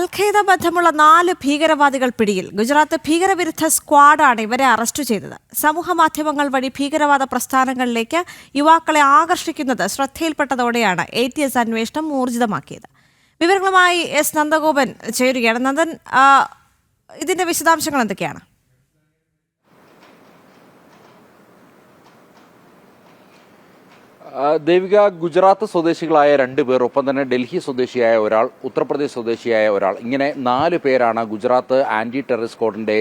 അൽ-ഖയ്ദ ബന്ധമുള്ള 4 ഭീകരവാദികൾ പിടിയിൽ. ഗുജറാത്ത് ഭീകരവിരുദ്ധ സ്ക്വാഡാണ് ഇവരെ അറസ്റ്റ് ചെയ്തത്. സമൂഹ മാധ്യമങ്ങൾ വഴി ഭീകരവാദ പ്രസ്ഥാനങ്ങളിലേക്ക് യുവാക്കളെ ആകർഷിക്കുന്നത് ശ്രദ്ധയിൽപ്പെട്ടതോടെയാണ് ATS അന്വേഷണം ഊർജിതമാക്കിയത്. വിവരങ്ങളുമായി എസ് നന്ദഗോപൻ ചേരുകയാണ്. നന്ദൻ, ഇതിന്റെ വിശദാംശങ്ങൾ എന്തൊക്കെയാണ്? ദേവിക, ഗുജറാത്ത് സ്വദേശികളായ 2 പേർ, ഒപ്പം തന്നെ ഡൽഹി സ്വദേശിയായ ഒരാൾ, ഉത്തർപ്രദേശ് സ്വദേശിയായ ഒരാൾ, ഇങ്ങനെ 4 പേരാണ് ഗുജറാത്ത് ആന്റി ടെററിസ്റ്റ് സ്ക്വാഡിന്റെ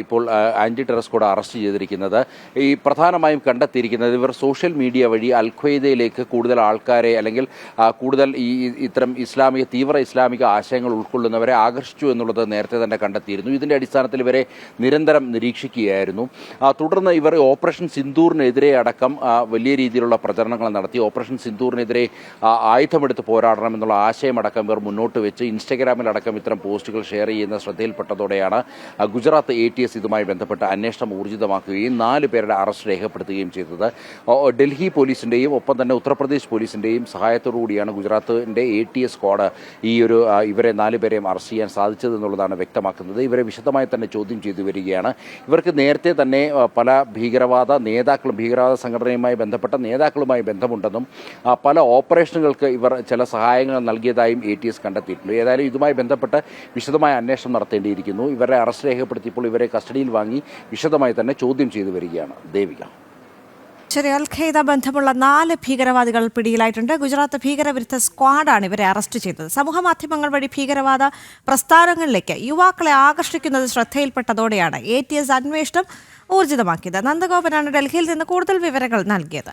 ഇപ്പോൾ ആന്റി ടെററിസ്റ്റ് സ്ക്വാഡ് അറസ്റ്റ് ചെയ്തിരിക്കുന്നത്. ഈ പ്രധാനമായും കണ്ടെത്തിയിരിക്കുന്നത് ഇവർ സോഷ്യൽ മീഡിയ വഴി അൽ-ഖ്വയ്ദയിലേക്ക് കൂടുതൽ ആൾക്കാരെ അല്ലെങ്കിൽ കൂടുതൽ ഇത്തരം തീവ്ര ഇസ്ലാമിക ആശയങ്ങൾ ഉൾക്കൊള്ളുന്നവരെ ആകർഷിച്ചു എന്നുള്ളത് നേരത്തെ തന്നെ കണ്ടെത്തിയിരുന്നു. ഇതിന്റെ അടിസ്ഥാനത്തിൽ ഇവരെ നിരന്തരം നിരീക്ഷിക്കുകയായിരുന്നു. തുടർന്ന് ഇവർ ഓപ്പറേഷൻ സിന്ദൂറിനെതിരെ അടക്കം വലിയ രീതിയിലുള്ള പ്രചരണങ്ങൾ നടത്തി. ഓപ്പറേഷൻ സിന്ദൂറിനെതിരെ ആയുധമെടുത്ത് പോരാടണം എന്നുള്ള ആശയമടക്കം ഇവർ മുന്നോട്ട് വെച്ച് ഇൻസ്റ്റഗ്രാമിലടക്കം ഇത്തരം പോസ്റ്റുകൾ ഷെയർ ചെയ്യുന്ന ശ്രദ്ധയിൽപ്പെട്ടതോടെയാണ് ഗുജറാത്ത് ATS ഇതുമായി ബന്ധപ്പെട്ട് അന്വേഷണം ഊർജിതമാക്കുകയും 4 പേരുടെ അറസ്റ്റ് രേഖപ്പെടുത്തുകയും ചെയ്തത്. ഡൽഹി പോലീസിന്റെയും ഒപ്പം തന്നെ ഉത്തർപ്രദേശ് പോലീസിന്റെയും സഹായത്തോടുകൂടിയാണ് ഗുജറാത്തിന്റെ ATS സ്ക്വാഡ് ഇവരെ 4 പേരെയും അറസ്റ്റ് ചെയ്യാൻ സാധിച്ചത് എന്നുള്ളതാണ് വ്യക്തമാക്കുന്നത്. ഇവരെ വിശദമായി തന്നെ ചോദ്യം ചെയ്തു വരികയാണ്. ഇവർക്ക് നേരത്തെ തന്നെ പല ഭീകരവാദ സംഘടനയുമായി ബന്ധപ്പെട്ട നേതാക്കളുമായി ബന്ധമുണ്ടെന്നും പല ഓപ്പറേഷനുകൾക്ക് ഇവർ ചില സഹായങ്ങൾ നൽകിയതായും ATS കണ്ടെത്തിയിട്ടുണ്ട്. ഏതായാലും ഇതുമായി ബന്ധപ്പെട്ട് വിശദമായ അന്വേഷണം നടത്തേണ്ടിയിരിക്കുന്നു. ഇവരെ അറസ്റ്റ് രേഖപ്പെടുത്തിയപ്പോൾ ഇവരെ കസ്റ്റഡിയിൽ വാങ്ങി വിശദമായി തന്നെ ചോദ്യം ചെയ്തു വരികയാണ്. ദേവിക, ശരി. അൽ-ഖയ്ദ ബന്ധമുള്ള 4 ഭീകരവാദികൾ പിടിയിലായിട്ടുണ്ട്. ഗുജറാത്ത് ഭീകരവിരുദ്ധ സ്ക്വാഡാണ് ഇവരെ അറസ്റ്റ് ചെയ്തത്. സമൂഹ മാധ്യമങ്ങൾ വഴി ഭീകരവാദ പ്രസ്ഥാനങ്ങളിലേക്ക് യുവാക്കളെ ആകർഷിക്കുന്നത് ശ്രദ്ധയിൽപ്പെട്ടതോടെയാണ് ATS അന്വേഷണം ഊർജിതമാക്കിയത്. നന്ദഗോപനാണ് ഡൽഹിയിൽ നിന്ന് കൂടുതൽ വിവരങ്ങൾ നൽകിയത്.